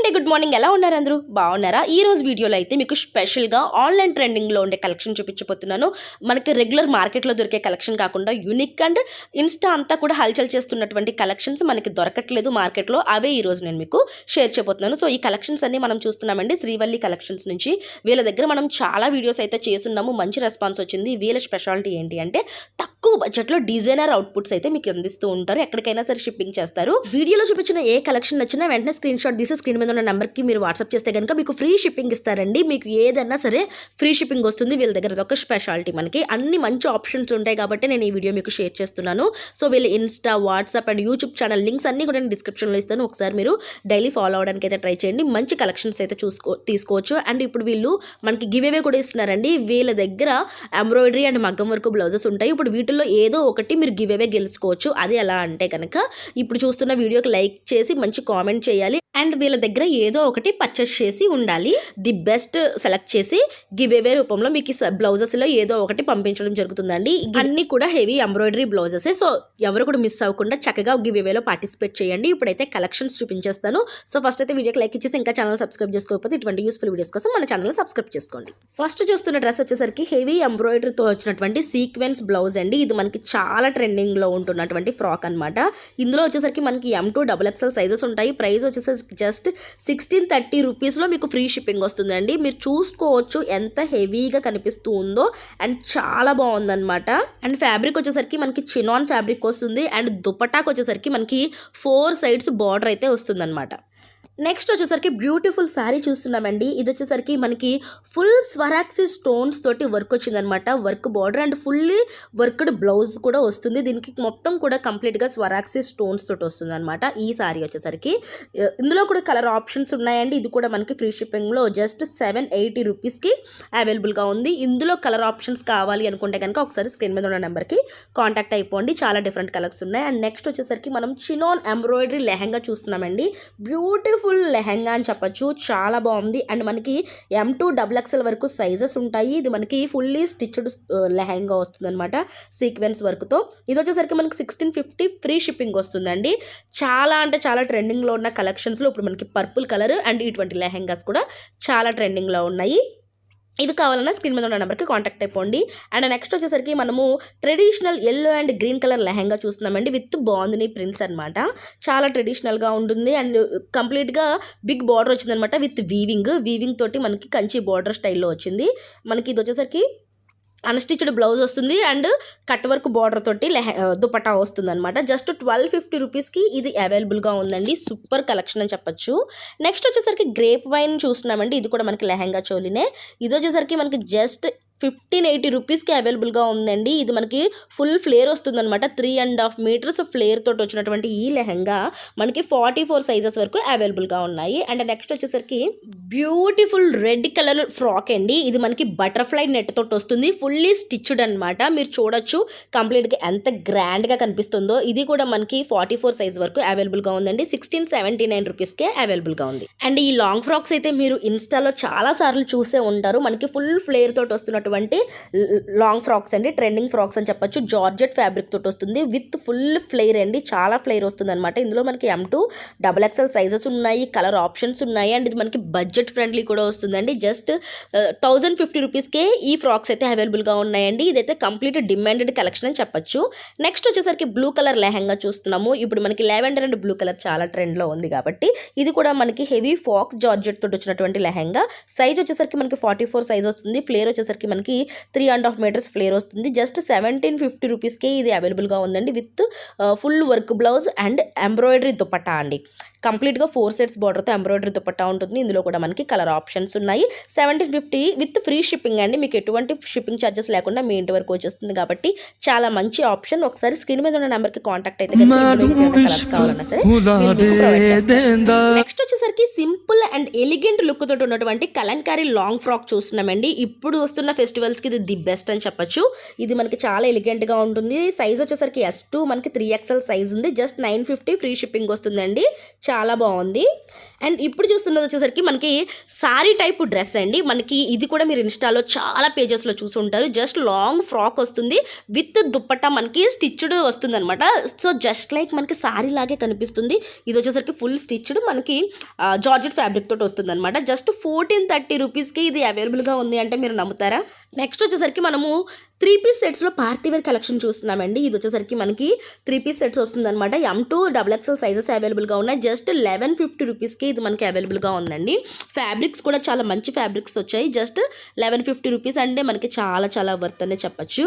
అండి, good morning. ఎలా ఉన్నారు అందరూ? బాగున్నారా? ఈ రోజు వీడియోలో అయితే మీకు స్పెషల్గా ఆన్లైన్ ట్రెండింగ్లో ఉండే కలెక్షన్ చూపించబోతున్నాను. మనకి రెగ్యులర్ మార్కెట్లో దొరికే కలెక్షన్ కాకుండా యూనిక్ అండ్ ఇన్స్టా అంతా కూడా హల్చల్ చేస్తున్నటువంటి కలెక్షన్స్ మనకి దొరకట్లేదు మార్కెట్లో. అవే ఈరోజు నేను మీకు షేర్ చేయబోతున్నాను. సో ఈ కలెక్షన్స్ అన్ని మనం చూస్తున్నామండి శ్రీవల్లి కలెక్షన్స్ నుంచి. వీళ్ళ దగ్గర మనం చాలా వీడియోస్ అయితే చేస్తున్నాము, మంచి రెస్పాన్స్ వచ్చింది. వీళ్ళ స్పెషాలిటీ ఏంటి అంటే తక్కువ బడ్జెట్లో డిజైనర్ అవుట్పుట్స్ అయితే మీకు అందిస్తూ ఉంటారు. ఎక్కడికైనా సరే షిప్పింగ్ చేస్తారు. వీడియోలో చూపించిన ఏ కలెక్షన్ నచ్చినా వెంటనే స్క్రీన్ షాట్ తీసి స్క్రీన్ మీద ఉన్న నెంబర్కి మీరు వాట్సాప్ చేస్తే కనుక మీకు ఫ్రీ షిప్పింగ్ ఇస్తారండి. మీకు ఏదన్నా సరే ఫ్రీ షిప్పింగ్ వస్తుంది వీళ్ళ దగ్గర. అదొక స్పెషాలిటీ. మనకి అన్ని మంచి ఆప్షన్స్ ఉంటాయి కాబట్టి నేను ఈ వీడియో మీకు షేర్ చేస్తున్నాను. సో వీళ్ళ Insta, WhatsApp and YouTube channel links అన్ని కూడా నేను డిస్క్రిప్షన్లో ఇస్తాను. ఒకసారి మీరు డైలీ ఫాలో అవడానికి అయితే ట్రై చేయండి. మంచి కలెక్షన్స్ అయితే తీసుకోవచ్చు. అండ్ ఇప్పుడు వీళ్ళు మనకి గివ్ అవే కూడా ఇస్తున్నారండి. వీళ్ళ దగ్గర ఎంబ్రాయిడరీ అండ్ మగ్గం వర్క్ బ్లౌజెస్ ఉంటాయి. ఇప్పుడు వీటిల్లో ఏదో ఒకటి మీరు గివ్ అవే గెలుచుకోవచ్చు. అది ఎలా అంటే కనుక ఇప్పుడు చూస్తున్న వీడియోకి లైక్ చేసి మంచి కామెంట్ చేయాలి. అండ్ వీళ్ళ దగ్గర ఏదో ఒకటి పర్చేస్ చేసి ఉండాలి. ది బెస్ట్ సెలెక్ట్ చేసి గివ్ అవే రూపంలో మీకు బ్లౌజెస్లో ఏదో ఒకటి పంపించడం జరుగుతుందండి. అన్నీ కూడా హెవీ ఎంబ్రాయిడరీ బ్లౌజెస్. సో ఎవరు కూడా మిస్ అవ్వకుండా చక్కగా గివ్ అవేలో పార్టిసిపేట్ చేయండి. ఇప్పుడైతే కలెక్షన్స్ చూపించేస్తాను. సో ఫస్ట్ అయితే వీడియోకి లైక్ ఇచ్చేసి ఇంకా ఛానల్ సబ్స్క్రైబ్ చేసుకోకపోతే ఇటువంటి యూస్ఫుల్ వీడియోస్ కోసం మన ఛానల్ సబ్స్క్రైబ్ చేసుకోండి. ఫస్ట్ చూస్తున్న డ్రెస్ వచ్చేసరికి హెవీ ఎంబ్రాయిడరీతో వచ్చినటువంటి సీక్వెన్స్ బ్లౌజ్ అండి. ఇది మనకి చాలా ట్రెండింగ్లో ఉంటున్నటువంటి ఫ్రాక్ అనమాట. ఇందులో వచ్చేసరికి మనకి M2 XXL సైజెస్ ఉంటాయి. ప్రైస్ వచ్చేసరికి జస్ట్ 1630 రూపీస్లో మీకు ఫ్రీ షిప్పింగ్ వస్తుందండి. మీరు చూసుకోవచ్చు ఎంత హెవీగా కనిపిస్తూ ఉందో. అండ్ చాలా బాగుందన్నమాట. అండ్ ఫ్యాబ్రిక్ వచ్చేసరికి మనకి చినాన్ ఫ్యాబ్రిక్ వస్తుంది. అండ్ దుపటాకు వచ్చేసరికి మనకి 4 సైడ్స్ బార్డర్ అయితే వస్తుందన్నమాట. నెక్స్ట్ వచ్చేసరికి బ్యూటిఫుల్ శారీ చూస్తున్నామండి. ఇది వచ్చేసరికి మనకి ఫుల్ స్వరాక్సీ స్టోన్స్ తోటి వర్క్ వచ్చిందనమాట. Work border and fully worked blouse కూడా వస్తుంది. దీనికి మొత్తం కూడా కంప్లీట్గా స్వరాక్సీ స్టోన్స్ తోటి వస్తుంది అనమాట ఈ శారీ వచ్చేసరికి. ఇందులో కూడా కలర్ ఆప్షన్స్ ఉన్నాయండి. ఇది కూడా మనకి ఫ్రీ షిప్పింగ్లో జస్ట్ 780 రూపీస్కి అవైలబుల్గా ఉంది. ఇందులో కలర్ ఆప్షన్స్ కావాలి అనుకుంటే కనుక ఒకసారి స్క్రీన్ మీద ఉన్న నెంబర్కి కాంటాక్ట్ అయిపోండి. చాలా డిఫరెంట్ కలర్స్ ఉన్నాయి. అండ్ నెక్స్ట్ వచ్చేసరికి మనం చినాన్ ఎంబ్రాయిడరీ లెహంగా చూస్తున్నామండి. బ్యూటిఫుల్ లెహంగా అని చెప్పచ్చు. చాలా బాగుంది. అండ్ మనకి M2 XXL వరకు సైజెస్ ఉంటాయి. ఇది మనకి ఫుల్లీ స్టిచ్డ్ లెహంగా వస్తుంది అనమాట సీక్వెన్స్ వర్క్తో. ఇది వచ్చేసరికి మనకి 1650 ఫ్రీ షిప్పింగ్ వస్తుందండి. చాలా అంటే చాలా ట్రెండింగ్లో ఉన్న కలెక్షన్స్లో ఇప్పుడు మనకి పర్పుల్ కలర్ అండ్ ఇటువంటి లెహంగాస్ కూడా చాలా ట్రెండింగ్లో ఉన్నాయి. ఇది కావాలన్నా స్క్రీన్ మీద ఉన్న నెంబర్కి కాంటాక్ట్ అయిపోండి. అండ్ నెక్స్ట్ వచ్చేసరికి మనము traditional yellow and green colour lehenga చూస్తున్నామండి. విత్ బాందిని ప్రింట్స్ అనమాట. చాలా ట్రెడిషనల్గా ఉంటుంది. అండ్ కంప్లీట్గా బిగ్ బార్డర్ వచ్చిందనమాట విత్ వీవింగ్ తోటి మనకి కంచి బార్డర్ స్టైల్లో వచ్చింది. మనకి ఇది వచ్చేసరికి అన్స్టిచ్డ్ బ్లౌజ్ వస్తుంది అండ్ కట్ వర్క్ బార్డర్ తోటి దుపట్టా వస్తుంది అనమాట. జస్ట్ 1250 రూపీస్కి ఇది అవైలబుల్గా ఉందండి. సూపర్ కలెక్షన్ అని చెప్పచ్చు. నెక్స్ట్ వచ్చేసరికి గ్రేప్ వైన్ చూస్తున్నామండి. ఇది కూడా మనకి లెహంగా చోలినే. ఇది వచ్చేసరికి మనకి జస్ట్ 1580 రూపీస్కి అవైలబుల్గా ఉందండి. ఇది మనకి ఫుల్ ఫ్లేర్ వస్తుంది అనమాట. 3.5 మీటర్స్ ఫ్లేర్ తోటి వచ్చినటువంటి ఈ లెహంగా మనకి 44 సైజెస్ వరకు అవైలబుల్గా ఉన్నాయి. అండ్ నెక్స్ట్ వచ్చేసరికి బ్యూటిఫుల్ రెడ్ కలర్ ఫ్రాక్ అండి. ఇది మనకి బటర్ఫ్లై నెట్ తోటి వస్తుంది. ఫుల్లీ స్టిచ్డ్ అనమాట. మీరు చూడొచ్చు కంప్లీట్గా ఎంత గ్రాండ్గా కనిపిస్తుందో. ఇది కూడా మనకి 44 సైజ్ వరకు అవైలబుల్గా ఉందండి. 1679 రూపీస్కే అవైలబుల్గా ఉంది. అండ్ ఈ లాంగ్ ఫ్రాక్స్ అయితే మీరు ఇన్స్టాలో చాలా సార్లు చూసే ఉంటారు. మనకి ఫుల్ ఫ్లేర్ తోటి వస్తున్నట్టు లాంగ్ ఫ్రాక్స్ అండి. ట్రెండింగ్ ఫ్రాక్స్ అని చెప్పొచ్చు. జార్జెట్ ఫ్యాబ్రిక్ తోటి వస్తుంది విత్ ఫుల్ ఫ్లేర్ అండి. చాలా ఫ్లేర్ వస్తుంది అనమాట. ఇందులో మనకి M2 XXL సైజెస్ ఉన్నాయి, కలర్ ఆప్షన్స్ ఉన్నాయి. అండ్ ఇది మనకి బడ్జెట్ ఫ్రెండ్లీ కూడా వస్తుందండి. జస్ట్ 1050 రూపీస్కే ఈ ఫ్రాక్స్ అయితే అవైలబుల్గా ఉన్నాయండి. ఇదైతే కంప్లీట్ డిమాండెడ్ కలెక్షన్ అని చెప్పొచ్చు. నెక్స్ట్ వచ్చేసరికి బ్లూ కలర్ లెహంగా చూస్తున్నాము. ఇప్పుడు మనకి లావెండర్ అండ్ బ్లూ కలర్ చాలా ట్రెండ్లో ఉంది కాబట్టి ఇది కూడా మనకి హెవీ ఫాక్స్ జార్జెట్ తోటి వచ్చినటువంటి లెహంగా. సైజ్ వచ్చేసరికి మనకి 44 సైజ్ వస్తుంది. ఫ్లేర్ వచ్చేసరికి మనకి 3.5 మీటర్స్ ఫ్లేర్ వస్తుంది. జస్ట్ 1750 రూపీస్కే ఇది అవైలబుల్గా ఉందండి with full work blouse and embroidery dupatta అండి. కంప్లీట్గా 4 సెట్స్ బార్డర్తో ఎంబ్రాయిడరీ దుపట్టా ఉంటుంది. ఇందులో కూడా మనకి కలర్ ఆప్షన్స్ ఉన్నాయి. 1750 విత్ ఫ్రీ షిప్పింగ్ అండి. మీకు ఎటువంటి షిప్పింగ్ ఛార్జెస్ లేకుండా మీ ఇంటి వరకు వచ్చేస్తుంది కాబట్టి చాలా మంచి ఆప్షన్. ఒకసారి స్క్రీన్ మీద ఉన్న నెంబర్కి కాంటాక్ట్ అయితే కావాలన్నా సరే. నెక్స్ట్ వచ్చేసరికి సింపుల్ అండ్ ఎలిగెంట్ లుక్ తోటి ఉన్నటువంటి కలంకారీ లాంగ్ ఫ్రాక్ చూస్తున్నామండి. ఇప్పుడు వస్తున్న ఫెస్టివల్స్కి ఇది ది బెస్ట్ అని చెప్పచ్చు. ఇది మనకి చాలా ఎలిగెంట్గా ఉంటుంది. సైజ్ వచ్చేసరికి S2 మనకి 3XL సైజ్ ఉంది. జస్ట్ 950 ఫ్రీ షిప్పింగ్ వస్తుందండి. చాలా బాగుంది. అండ్ ఇప్పుడు చూస్తున్నది వచ్చేసరికి మనకి సారీ టైప్ డ్రెస్ అండి. మనకి ఇది కూడా మీరు ఇన్స్టాలో చాలా పేజెస్లో చూసి ఉంటారు. జస్ట్ లాంగ్ ఫ్రాక్ వస్తుంది విత్ దుప్పట్టా మనకి స్టిచ్డ్ వస్తుంది అనమాట. సో జస్ట్ లైక్ మనకి సారీ లాగే కనిపిస్తుంది. ఇది వచ్చేసరికి ఫుల్ స్టిచ్డ్ మనకి జార్జెట్ ఫ్యాబ్రిక్ తోటి వస్తుంది అనమాట. జస్ట్ 1430 రూపీస్కి ఇది అవైలబుల్గా ఉంది అంటే మీరు నమ్ముతారా? నెక్స్ట్ వచ్చేసరికి మనము 3 పీస్ సెట్స్లో పార్టీ వేర్ కలెక్షన్ చూస్తున్నామండి. ఇది వచ్చేసరికి మనకి 3 పీస్ సెట్స్ వస్తుందన్నమాట. M2 XXL సైజెస్ అవైలబుల్గా ఉన్నాయి. జస్ట్ 1150 రూపీస్కి ఇది మనకి అవైలబుల్గా ఉందండి. ఫ్యాబ్రిక్స్ కూడా చాలా మంచి ఫ్యాబ్రిక్స్ వచ్చాయి. జస్ట్ 1150 రూపీస్ అంటే మనకి చాలా చాలా వర్త్ అనే చెప్పచ్చు.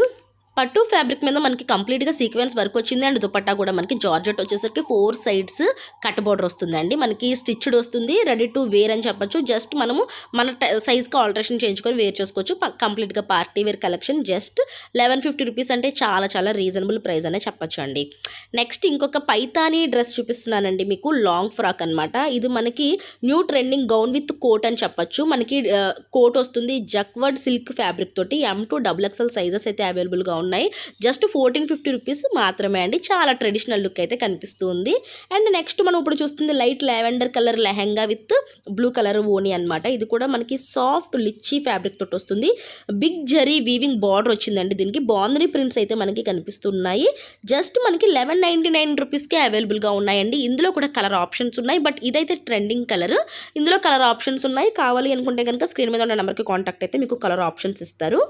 పట్టు ఫ్యాబ్రిక్ మీద మనకి కంప్లీట్గా సీక్వెన్స్ వర్క్ వచ్చింది. అండ్ దుపట్టా కూడా మనకి జార్జెట్ వచ్చేసరికి 4 సైడ్స్ కట్ బోర్డర్ వస్తుందండి. మనకి స్టిచ్డ్ వస్తుంది, రెడీ టు వేర్ అని చెప్పొచ్చు. జస్ట్ మనము మన సైజ్కి ఆల్టరేషన్ చేయించుకొని వేర్ చేసుకోవచ్చు. కంప్లీట్గా party wear collection just 1150 rupees అంటే చాలా చాలా రీజనబుల్ ప్రైస్ అనే చెప్పొచ్చు అండి. నెక్స్ట్ ఇంకొక పైతానీ డ్రెస్ చూపిస్తున్నానండి మీకు. లాంగ్ ఫ్రాక్ అనమాట. ఇది మనకి new trending gown with coat అని చెప్పొచ్చు. మనకి కోట్ వస్తుంది జక్వర్డ్ సిల్క్ ఫ్యాబ్రిక్ తోటి. M2 XXL సైజెస్ అయితే అవైలబుల్గా ఉన్నాయి. జస్ట్ 1450 రూపీస్ మాత్రమే అండి. చాలా ట్రెడిషనల్ లుక్ అయితే కనిపిస్తుంది. అండ్ నెక్స్ట్ మనం ఇప్పుడు చూస్తుంది light lavender colour lehenga with blue colour ఓని అనమాట. ఇది కూడా మనకి సాఫ్ట్ లిచ్చీ ఫ్యాబ్రిక్ తోటి వస్తుంది. బిగ్ జరీ వీవింగ్ బార్డర్ వచ్చిందండి. దీనికి బాందిని ప్రింట్స్ అయితే మనకి కనిపిస్తున్నాయి. జస్ట్ మనకి 1199 రూపీస్కే అవైలబుల్గా ఉన్నాయండి. ఇందులో కూడా కలర్ ఆప్షన్స్ ఉన్నాయి. బట్ ఇదైతే ట్రెండింగ్ కలర్. ఇందులో కలర్ ఆప్షన్స్ ఉన్నాయి. కావాలి అనుకుంటే కనుక స్క్రీన్ మీద ఉన్న నెంబర్కి కాంటాక్ట్ అయితే మీకు కలర్ ఆప్షన్స్ ఇస్తారు.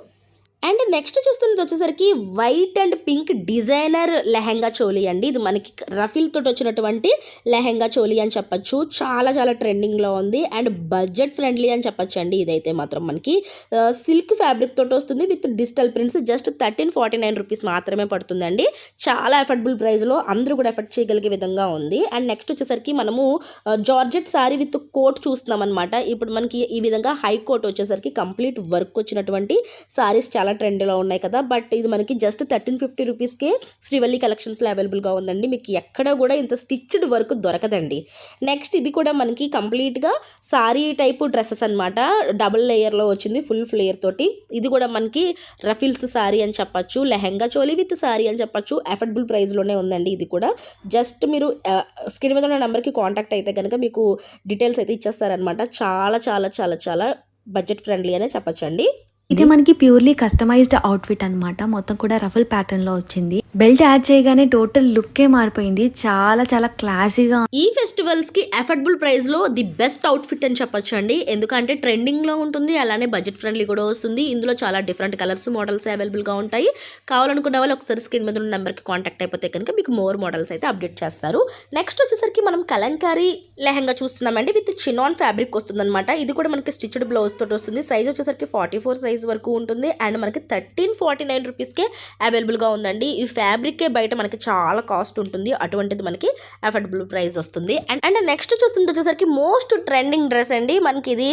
అండ్ నెక్స్ట్ చూస్తున్నది వచ్చేసరికి white and pink designer lehenga choli అండి. ఇది మనకి రఫిల్ తోటి వచ్చినటువంటి లెహెంగా చోలీ అని చెప్పచ్చు. చాలా చాలా ట్రెండింగ్లో ఉంది అండ్ బడ్జెట్ ఫ్రెండ్లీ అని చెప్పచ్చు అండి. ఇదైతే మాత్రం మనకి సిల్క్ ఫ్యాబ్రిక్ తోటి వస్తుంది with digital prints. Just 1349 rupees మాత్రమే పడుతుందండి. చాలా అఫోర్డబుల్ ప్రైస్లో అందరూ కూడా ఎఫర్ట్ చేయగలిగే విధంగా ఉంది. అండ్ నెక్స్ట్ వచ్చేసరికి మనము జార్జెట్ సారీ విత్ కోట్ చూస్తున్నాం అనమాట. ఇప్పుడు మనకి ఈ విధంగా హై కోట్ వచ్చేసరికి కంప్లీట్ వర్క్ వచ్చినటువంటి సారీస్ చాలా ట్రెండ్లో ఉన్నాయి కదా. బట్ ఇది మనకి జస్ట్ 1350 రూపీస్కే శ్రీవల్లి కలెక్షన్స్లో అవైలబుల్గా ఉందండి. మీకు ఎక్కడ కూడా ఇంత స్టిచ్డ్ వర్క్ దొరకదండి. నెక్స్ట్ ఇది కూడా మనకి కంప్లీట్గా సారీ టైపు డ్రెస్సెస్ అనమాట. డబుల్ లేయర్లో వచ్చింది ఫుల్ ఫ్లేయర్ తోటి. ఇది కూడా మనకి రఫిల్స్ సారీ అని చెప్పచ్చు. లెహెంగా చోలీ విత్ సారీ అని చెప్పచ్చు. అఫోర్డబుల్ ప్రైస్లోనే ఉందండి. ఇది కూడా జస్ట్ మీరు స్క్రీన్ మీద ఉన్న నెంబర్కి కాంటాక్ట్ అయితే కనుక మీకు డీటెయిల్స్ అయితే ఇచ్చేస్తారనమాట. చాలా చాలా చాలా చాలా బడ్జెట్ ఫ్రెండ్లీ అనే చెప్పచ్చు అండి. ఇది మనకి ప్యూర్లీ కస్టమైజ్డ్ అవుట్ఫిట్ అనమాట. మొత్తం కూడా రఫల్ ప్యాటర్న్ లో వచ్చింది. బెల్ట్ యాడ్ చేయగానే టోటల్ లుక్కే మారిపోయింది. చాలా చాలా క్లాసీగా. ఈ ఫెస్టివల్స్ కి అఫోర్డబుల్ ప్రైస్ లో ది బెస్ట్ అవుట్ఫిట్ అని చెప్పొచ్చు అండి. ఎందుకంటే ట్రెండింగ్ లో ఉంటుంది, అలానే బడ్జెట్ ఫ్రెండ్లీ కూడా వస్తుంది. ఇందులో చాలా డిఫరెంట్ కలర్స్ మోడల్స్ అవైలబుల్ గా ఉంటాయి. కావాలనుకున్న వాళ్ళు ఒకసారి స్క్రీన్ మీద ఉన్న నెంబర్ కి కాంటాక్ట్ అయిపోతే కనుక మీకు మోర్ మోడల్స్ అయితే అప్డేట్ చేస్తారు. నెక్స్ట్ వచ్చేసరికి మనం కలంకారీ లెహంగా చూస్తున్నామండి. విత్ చినాన్ ఫ్యాబ్రిక్ వస్తుంది అనమాట. ఇది కూడా మనకి స్టిచ్డ్ బ్లౌజ్ తోటి వస్తుంది. సైజ్ వచ్చేసరికి 44 సైజ్ వరకు ఉంటుంది. అండ్ మనకి 1349 రూపీస్కే అవైలబుల్గా ఉందండి. ఈ ఫ్యాబ్రికే బయట మనకి చాలా కాస్ట్ ఉంటుంది. అటువంటిది మనకి అఫోర్డబుల్ ప్రైస్ వస్తుంది. అండ్ నెక్స్ట్ చూస్తుంది వచ్చేసరికి మోస్ట్ ట్రెండింగ్ డ్రెస్ అండి. మనకి ఇది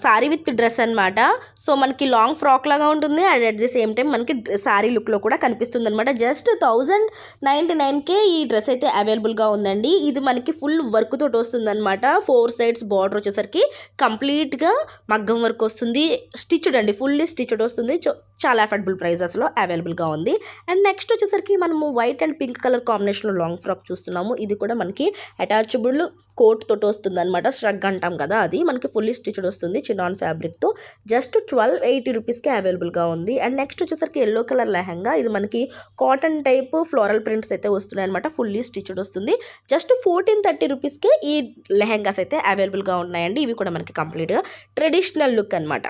సారీ విత్ డ్రెస్ అనమాట. సో మనకి లాంగ్ ఫ్రాక్ లాగా ఉంటుంది and at the same time మనకి సారీ లుక్లో కూడా కనిపిస్తుంది అనమాట. జస్ట్ 1099కే ఈ డ్రెస్ అయితే అవైలబుల్గా ఉందండి. ఇది మనకి ఫుల్ వర్క్ తోటి వస్తుంది అనమాట. 4 సైడ్స్ బార్డర్ వచ్చేసరికి కంప్లీట్గా మగ్గం వర్క్ వస్తుంది. స్టిచ్డ్ అండి, ఫుల్లీ స్టిచ్డ్ వస్తుంది. చాలా అఫోర్డబుల్ ప్రైజెస్లో అవైలబుల్గా ఉంది. అండ్ నెక్స్ట్ వచ్చేసరికి మనము వైట్ అండ్ పింక్ కలర్ కాంబినేషన్లో లాంగ్ ఫ్రాక్ చూస్తున్నాము. ఇది కూడా మనకి అటాచబుల్ కోట్ తోటి వస్తుంది అనమాట. స్ట్రగ్ అంటాం కదా, అది మనకి ఫుల్లీ స్టిచ్డ్ వస్తుంది చినాన్ ఫ్యాబ్రిక్తో. జస్ట్ 1280 రూపీస్కే అవైలబుల్గా ఉంది. అండ్ నెక్స్ట్ వచ్చేసరికి ఎల్లో కలర్ లెహంగా. ఇది మనకి కాటన్ టైప్ ఫ్లోరల్ ప్రింట్స్ అయితే వస్తున్నాయి అనమాట. ఫుల్లీ స్టిచ్డ్ వస్తుంది. జస్ట్ 1430 రూపీస్కే ఈ లెహంగాస్ అయితే అవైలబుల్గా ఉన్నాయండి. ఇవి కూడా మనకి కంప్లీట్గా ట్రెడిషనల్ లుక్ అనమాట.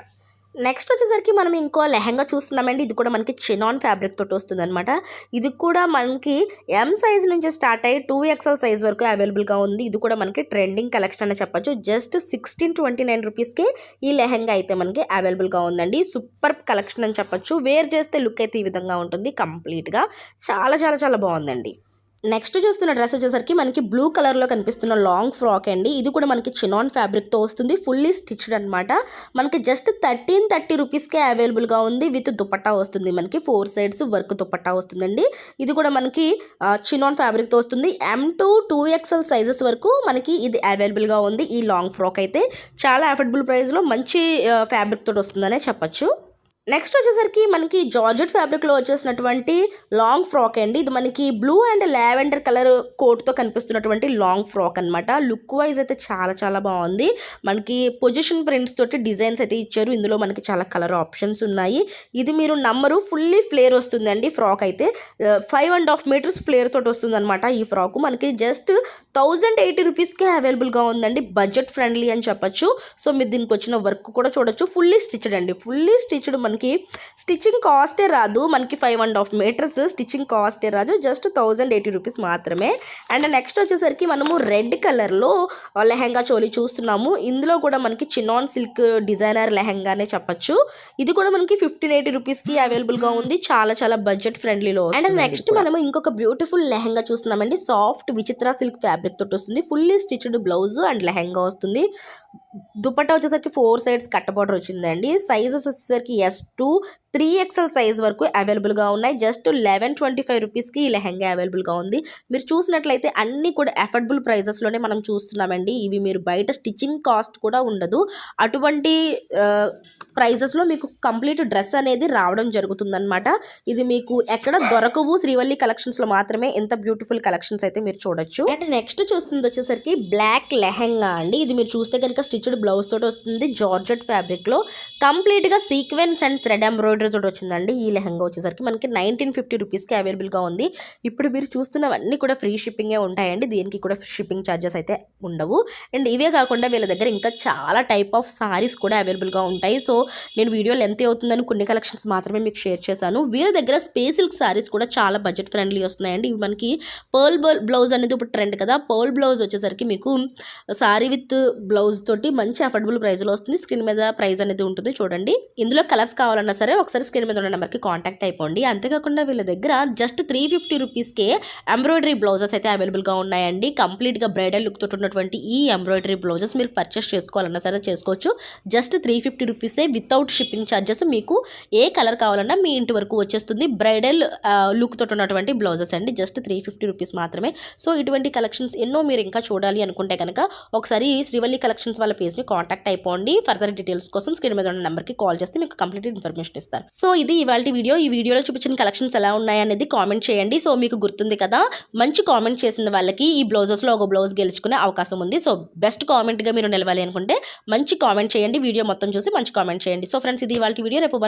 నెక్స్ట్ వచ్చేసరికి మనం ఇంకో లెహంగా చూస్తున్నామండి. ఇది కూడా మనకి చినాన్ ఫ్యాబ్రిక్ తోటి వస్తుంది అనమాట. ఇది కూడా మనకి M సైజ్ నుంచి స్టార్ట్ అయ్యి 2XL సైజ్ వరకు అవైలబుల్గా ఉంది. ఇది కూడా మనకి ట్రెండింగ్ కలెక్షన్ అని చెప్పొచ్చు. జస్ట్ 1629 రూపీస్కి ఈ లెహంగా అయితే మనకి అవైలబుల్గా ఉందండి. సూపర్ కలెక్షన్ అని చెప్పొచ్చు. వేర్ చేస్తే లుక్ అయితే ఈ విధంగా ఉంటుంది. కంప్లీట్గా చాలా చాలా చాలా బాగుందండి. నెక్స్ట్ చూస్తున్న డ్రెస్ వచ్చేసరికి మనకి బ్లూ కలర్లో కనిపిస్తున్న లాంగ్ ఫ్రాక్ అండి. ఇది కూడా మనకి చినాన్ ఫ్యాబ్రిక్తో వస్తుంది. ఫుల్లీ స్టిచ్డ్ అనమాట. మనకి జస్ట్ 1330 రూపీస్కే అవైలబుల్గా ఉంది. విత్ దుపట్టా వస్తుంది. మనకి 4 సైడ్స్ వర్క్ దుపట్టా వస్తుందండి. ఇది కూడా మనకి చినాన్ ఫ్యాబ్రిక్తో వస్తుంది. M2 2XL సైజెస్ వరకు మనకి ఇది అవైలబుల్గా ఉంది. ఈ లాంగ్ ఫ్రాక్ అయితే చాలా అఫోర్డబుల్ ప్రైస్లో మంచి ఫ్యాబ్రిక్ తోటి వస్తుందనే చెప్పచ్చు. నెక్స్ట్ వచ్చేసరికి మనకి జార్జెట్ ఫ్యాబ్రిక్లో వచ్చేసినటువంటి లాంగ్ ఫ్రాక్ అండి. ఇది మనకి బ్లూ అండ్ లావెండర్ కలర్ కోట్తో కనిపిస్తున్నటువంటి లాంగ్ ఫ్రాక్ అనమాట. లుక్ వైజ్ అయితే చాలా చాలా బాగుంది. మనకి పొజిషన్ ప్రింట్స్ తోటి డిజైన్స్ అయితే ఇచ్చారు. ఇందులో మనకి చాలా కలర్ ఆప్షన్స్ ఉన్నాయి. ఇది మీరు నమ్మరు, ఫుల్లీ ఫ్లేర్ వస్తుందండి. ఫ్రాక్ అయితే 5.5 మీటర్స్ ఫ్లేర్ తోటి వస్తుంది అనమాట. ఈ ఫ్రాక్ మనకి జస్ట్ 1080 రూపీస్కే అవైలబుల్గా ఉందండి. బడ్జెట్ ఫ్రెండ్లీ అని చెప్పచ్చు. సో మీరు దీనికి వచ్చిన వర్క్ కూడా చూడొచ్చు. ఫుల్లీ స్టిచ్డ్ అండి. ఫుల్లీ స్టిచ్డ్ మనకి స్టిచ్చింగ్ కాస్టే రాదు. మనకి 5.5 మీటర్స్ స్టిచ్చింగ్ కాస్టే రాదు. జస్ట్ 1080 రూపీస్ మాత్రమే. అండ్ నెక్స్ట్ వచ్చేసరికి మనము రెడ్ కలర్లో లెహంగా చోలీ చూస్తున్నాము. ఇందులో కూడా మనకి చినాన్ సిల్క్ డిజైనర్ లెహంగానే చెప్పచ్చు. ఇది కూడా మనకి 1580 రూపీస్కి అవైలబుల్గా ఉంది. చాలా చాలా బడ్జెట్ ఫ్రెండ్లీలో. అండ్ నెక్స్ట్ మనము ఇంకొక బ్యూటిఫుల్ లెహంగా చూస్తున్నామండి. సాఫ్ట్ విచిత్ర సిల్క్ ఫ్యాబ్రిక్ తోటి వస్తుంది. Fully stitched blouse and lehenga వస్తుంది. దుపట్టా వచ్చేసరికి 4 సైడ్స్ కట్ట బార్డర్ వచ్చిందండి. సైజ్ వచ్చేసరికి S2 3XL సైజ్ వరకు అవైలబుల్గా ఉన్నాయి. జస్ట్ 1125 రూపీస్కి ఈ లెహంగా అవైలబుల్గా ఉంది. మీరు చూసినట్లయితే అన్నీ కూడా అఫోర్డబుల్ ప్రైజెస్లోనే మనం చూస్తున్నామండి. ఇవి మీరు బయట స్టిచ్చింగ్ కాస్ట్ కూడా ఉండదు. అటువంటి ప్రైజెస్లో మీకు కంప్లీట్ డ్రెస్ అనేది రావడం జరుగుతుందన్నమాట. ఇది మీకు ఎక్కడ దొరకవు. శ్రీవల్లి కలెక్షన్స్లో మాత్రమే ఎంత బ్యూటిఫుల్ కలెక్షన్స్ అయితే మీరు చూడొచ్చు. అండ్ నెక్స్ట్ చూస్తుంది వచ్చేసరికి బ్లాక్ లెహంగా అండి. ఇది మీరు చూస్తే కనుక స్టిచ్డ్ బ్లౌజ్ తోటి వస్తుంది. జార్జెట్ ఫ్యాబ్రిక్లో కంప్లీట్గా సీక్వెన్స్ అండ్ థ్రెడ్ ఎంబ్రాయిడరీ తోటి వచ్చిందండి. ఈ లెహంగా వచ్చేసరికి మనకి 1950 రూపీస్కి అవైలబుల్గా ఉంది. ఇప్పుడు మీరు చూస్తున్నవన్నీ కూడా ఫ్రీ షిప్పింగే ఉంటాయండి. దీనికి కూడా షిప్పింగ్ ఛార్జెస్ అయితే ఉండవు. అండ్ ఇవే కాకుండా వీళ్ళ దగ్గర ఇంకా చాలా టైప్ ఆఫ్ సారీస్ కూడా అవైలబుల్గా ఉంటాయి. సో నేను వీడియో లెంత్ అవుతుందని కొన్ని కలెక్షన్స్ మాత్రమే మీకు షేర్ చేశాను. వీళ్ళ దగ్గర స్పేస్ సిల్క్ సారీస్ కూడా చాలా బడ్జెట్ ఫ్రెండ్లీ వస్తున్నాయండి. ఇవి మనకి పర్ల్ బ్లౌజ్ అనేది ఇప్పుడు ట్రెండ్ కదా. పర్ల్ బ్లౌజ్ వచ్చేసరికి మీకు సారీ విత్ బ్లౌజ్ తోటి మంచి అఫోర్డబుల్ ప్రైస్లో వస్తుంది. స్క్రీన్ మీద ప్రైస్ అనేది ఉంటుంది చూడండి. ఇందులో కలర్స్ కావాలన్నా సరే ఒకసారి స్క్రీన్ మీద ఉన్న నెంబర్కి కాంటాక్ట్ అయిపోండి. అంతేకాకుండా వీళ్ళ దగ్గర జస్ట్ 350 రూపీస్కే ఎంబ్రాయిడరీ బ్లౌజెస్ అయితే అవైలబుల్గా ఉన్నాయండి. కంప్లీట్గా బ్రైడల్ లుక్ తోటి ఉన్నటువంటి ఈ ఎంబ్రాయిడరీ బ్లౌజెస్ మీరు పర్చేస్ చేసుకోవాలన్నా సరే చేసుకోవచ్చు. జస్ట్ 350 రూపీసే వితౌట్ షిప్పింగ్ ఛార్జెస్. మీకు ఏ కలర్ కావాలన్నా మీ ఇంటి వరకు వచ్చేస్తుంది. బ్రైడల్ లుక్ తోటి ఉన్నటువంటి బ్లౌజెస్ అండి. జస్ట్ 350 రూపీస్ మాత్రమే. సో ఇటువంటి కలెక్షన్స్ ఎన్నో మీరు ఇంకా చూడాలి అనుకుంటే కనుక ఒకసారి శ్రీవల్లి కలెక్షన్స్ వాళ్ళ పేజ్ని కాంటాక్ట్ అయిపోండి. ఫర్దర్ డీటెయిల్స్ కోసం స్క్రీన్ మీద ఉన్న నెంబర్కి కాల్ చేస్తే మీకు కంప్లీట్ ఇన్ఫర్మేషన్ ఇస్తారు. సో ఇది ఇవాళ వీడియో. ఈ వీడియోలో చూపించిన కలెక్షన్స్ ఎలా ఉన్నాయనేది కామెంట్ చేయండి. సో మీకు గుర్తుంది కదా, మంచి కామెంట్ చేసిన వాళ్ళకి ఈ బ్లౌజెస్లో ఒక బ్లౌజ్ గెలుచుకునే అవకాశం ఉంది. సో బెస్ట్ కామెంట్గా మీరు నిలవాలి అనుకుంటే మంచి కామెంట్ చేయండి. వీడియో మొత్తం చూసి మంచి కామెంట్ చేయండి. సో ఫ్రెండ్స్ ఇది ఇవాళ వీడియో. రేపు